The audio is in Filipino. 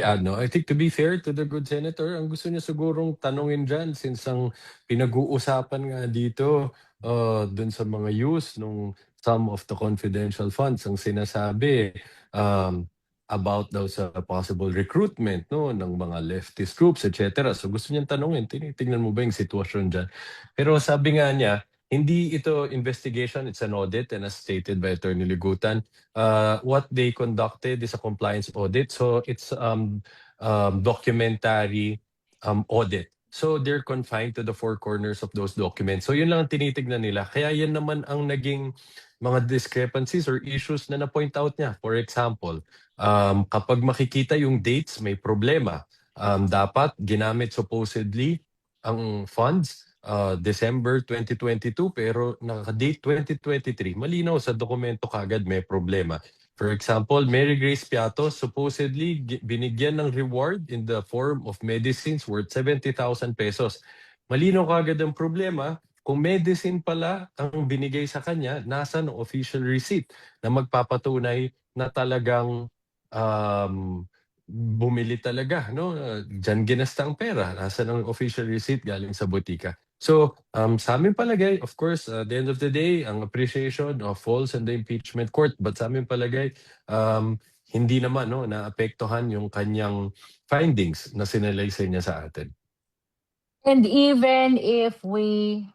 I think to be fair to the good senator, ang gusto niya sigurong tanungin dyan since ang pinag-uusapan nga dito dun sa mga use nung some of the confidential funds ang sinasabi about daw sa possible recruitment ng mga leftist groups, etc. So gusto niyang tanungin, tinitingnan mo ba yung sitwasyon dyan? Pero sabi nga niya, hindi ito investigation, it's an audit, and as stated by Attorney Ligutan, what they conducted is a compliance audit. So it's documentary audit. So they're confined to the four corners of those documents. So yun lang ang tinitignan nila. Kaya yan naman ang naging mga discrepancies or issues na na-point out niya. For example, kapag makikita yung dates, may problema. Dapat ginamit supposedly ang funds December 2022 pero naka-date 2023. Malinaw sa dokumento kagad may problema. For example, Mary Grace Piato supposedly binigyan ng reward in the form of medicines worth 70,000 pesos. Malinaw kagad ang problema. Kung medicine pala ang binigay sa kanya, nasa ng official receipt na magpapatunay na talagang bumili talaga, no? Diyan ginasta ang pera. Nasa ng official receipt galing sa butika. So, sa aming palagay, of course, at the end of the day, ang appreciation falls in the impeachment court. But sa aming palagay, hindi naman naapektuhan yung kanyang findings na sinalaysay niya sa atin. And even if we